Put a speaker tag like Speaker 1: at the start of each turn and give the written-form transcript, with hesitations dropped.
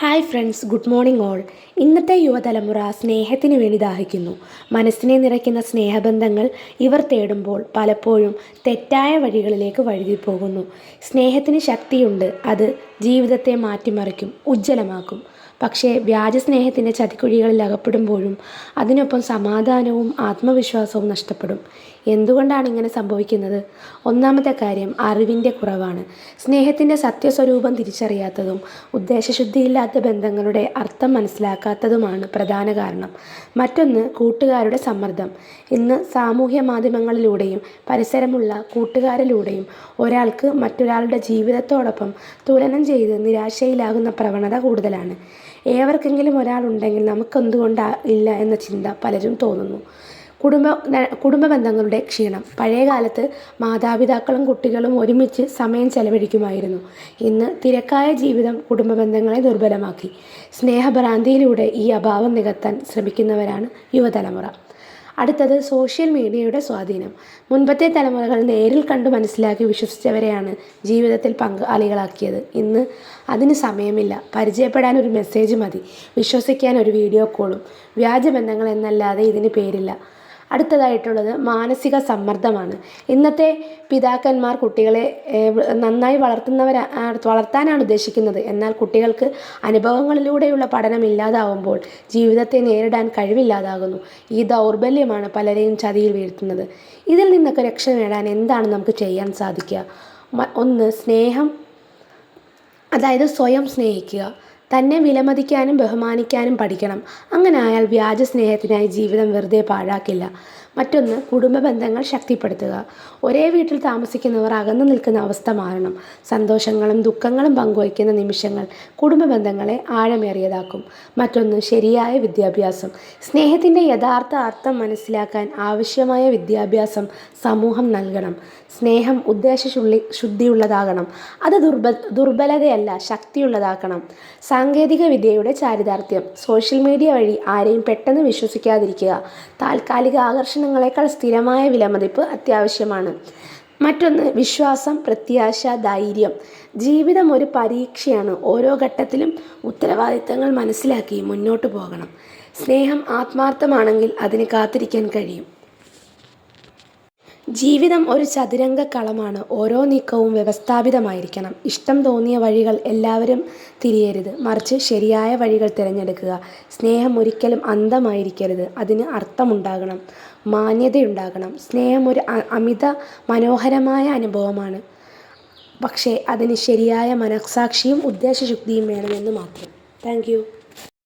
Speaker 1: Hi friends, good morning all. ഇന്നത്തെ യുവതലമുറ സ്നേഹത്തിന് വേണ്ടി ദാഹിക്കുന്നു. മനസ്സിനെ നിറയ്ക്കുന്ന സ്നേഹബന്ധങ്ങൾ ഇവർ തേടുമ്പോൾ പലപ്പോഴും തെറ്റായ വഴികളിലേക്ക് വഴുതിപ്പോകുന്നു. സ്നേഹത്തിന് ശക്തിയുണ്ട്, അത് ജീവിതത്തെ മാറ്റിമറിക്കും, ഉജ്ജ്വലമാക്കും. പക്ഷേ വ്യാജ സ്നേഹത്തിൻ്റെ ചതിക്കുഴികളിൽ അകപ്പെടുമ്പോഴും അതിനൊപ്പം സമാധാനവും ആത്മവിശ്വാസവും നഷ്ടപ്പെടും. എന്തുകൊണ്ടാണ് ഇങ്ങനെ സംഭവിക്കുന്നത്? ഒന്നാമത്തെ കാര്യം അറിവിൻ്റെ കുറവാണ്. സ്നേഹത്തിൻ്റെ സത്യസ്വരൂപം തിരിച്ചറിയാത്തതും ഉദ്ദേശശുദ്ധിയില്ലാത്ത ബന്ധങ്ങളുടെ അർത്ഥം മനസ്സിലാക്കാത്തതുമാണ് പ്രധാന കാരണം. മറ്റൊന്ന് കൂട്ടുകാരുടെ സമ്മർദ്ദം. ഇന്ന് സാമൂഹ്യ മാധ്യമങ്ങളിലൂടെയും പരിസരമുള്ള കൂട്ടുകാരിലൂടെയും ഒരാൾക്ക് മറ്റൊരാളുടെ ജീവിതത്തോടൊപ്പം തുലനം ചെയ്ത് നിരാശയിലാകുന്ന പ്രവണത കൂടുതലാണ്. ഏവർക്കെങ്കിലും ഒരാളുണ്ടെങ്കിൽ നമുക്കെന്തുകൊണ്ട് ഇല്ല എന്ന ചിന്ത പലരും തോന്നുന്നു. കുടുംബ ബന്ധങ്ങളുടെ ക്ഷീണം. പഴയ കാലത്ത് മാതാപിതാക്കളും കുട്ടികളും ഒരുമിച്ച് സമയം ചെലവഴിക്കുമായിരുന്നു. ഇന്ന് തിരക്കായ ജീവിതം കുടുംബ ബന്ധങ്ങളെ ദുർബലമാക്കി. സ്നേഹഭ്രാന്തിയിലൂടെ ഈ അഭാവം നികത്താൻ ശ്രമിക്കുന്നവരാണ് യുവതലമുറ. അടുത്തത് സോഷ്യൽ മീഡിയയുടെ സ്വാധീനം. മുൻപത്തെ തലമുറകൾ നേരിൽ കണ്ടു മനസ്സിലാക്കി വിശ്വസിച്ചവരെയാണ് ജീവിതത്തിൽ പങ്കാളികളാക്കിയത്. ഇന്ന് അതിന് സമയമില്ല. പരിചയപ്പെടാൻ ഒരു മെസ്സേജ് മതി, വിശ്വസിക്കാൻ ഒരു വീഡിയോ കോളും. വ്യാജബന്ധങ്ങൾ എന്നല്ലാതെ ഇതിന് പേരില്ല. അടുത്തതായിട്ടുള്ളത് മാനസിക സമ്മർദ്ദമാണ്. ഇന്നത്തെ പിതാക്കന്മാർ കുട്ടികളെ നന്നായി വളർത്താനാണ് ഉദ്ദേശിക്കുന്നത്. എന്നാൽ കുട്ടികൾക്ക് അനുഭവങ്ങളിലൂടെയുള്ള പഠനം ഇല്ലാതാവുമ്പോൾ ജീവിതത്തെ നേരിടാൻ കഴിവില്ലാതാകുന്നു. ഈ ദൗർബല്യമാണ് പലരെയും ചതിയിൽ വീഴ്ത്തുന്നത്. ഇതിൽ നിന്നൊക്കെ രക്ഷ നേടാൻ എന്താണ് നമുക്ക് ചെയ്യാൻ സാധിക്കുക? ഒന്ന്, സ്നേഹം, അതായത് സ്വയം സ്നേഹിക്കുക. തന്നെ വിലമതിക്കാനും ബഹുമാനിക്കാനും പഠിക്കണം. അങ്ങനെ ആയാൽ വ്യാജ സ്നേഹത്തിനായി ജീവിതം വെറുതെ പാഴാക്കില്ല. മറ്റൊന്ന്, കുടുംബ ബന്ധങ്ങൾ ശക്തിപ്പെടുത്തുക. ഒരേ വീട്ടിൽ താമസിക്കുന്നവർ അകന്നു നിൽക്കുന്ന അവസ്ഥ മാറണം. സന്തോഷങ്ങളും ദുഃഖങ്ങളും പങ്കുവയ്ക്കുന്ന നിമിഷങ്ങൾ കുടുംബ ബന്ധങ്ങളെ ആഴമേറിയതാക്കും. മറ്റൊന്ന്, ശരിയായ വിദ്യാഭ്യാസം. സ്നേഹത്തിൻ്റെ യഥാർത്ഥ അർത്ഥം മനസ്സിലാക്കാൻ ആവശ്യമായ വിദ്യാഭ്യാസം സമൂഹം നൽകണം. സ്നേഹം ശുദ്ധിയുള്ളതാകണം. അത് ദുർബലതയല്ല, ശക്തിയുള്ളതാക്കണം. സാങ്കേതിക വിദ്യയുടെ ചാരിതാർത്ഥ്യം. സോഷ്യൽ മീഡിയ വഴി ആരെയും പെട്ടെന്ന് വിശ്വസിക്കാതിരിക്കുക. താൽക്കാലിക ആകർഷണങ്ങളെക്കാൾ സ്ഥിരമായ വിലമതിപ്പ് അത്യാവശ്യമാണ്. മറ്റൊന്ന്, വിശ്വാസം, പ്രത്യാശ, ധൈര്യം. ജീവിതം ഒരു പരീക്ഷയാണ്. ഓരോ ഘട്ടത്തിലും ഉത്തരവാദിത്തങ്ങൾ മനസ്സിലാക്കി മുന്നോട്ട് പോകണം. സ്നേഹം ആത്മാർത്ഥമാണെങ്കിൽ അതിന് കാത്തിരിക്കാൻ കഴിയും. ജീവിതം ഒരു ചതുരംഗ കളമാണ്. ഓരോ നീക്കവും വ്യവസ്ഥാപിതമായിരിക്കണം. ഇഷ്ടം തോന്നിയ വഴികൾ എല്ലാവരും തിരിയരുത്, മറിച്ച് ശരിയായ വഴികൾ തിരഞ്ഞെടുക്കുക. സ്നേഹം ഒരിക്കലും അന്ധമായിരിക്കരുത്, അതിന് അർത്ഥമുണ്ടാകണം, മാന്യതയുണ്ടാകണം. സ്നേഹം ഒരു അമിത മനോഹരമായ അനുഭവമാണ്, പക്ഷേ അതിന് ശരിയായ മനഃസാക്ഷിയും ഉദ്ദേശശുദ്ധിയും വേണമെന്ന് മാത്രം. Thank you.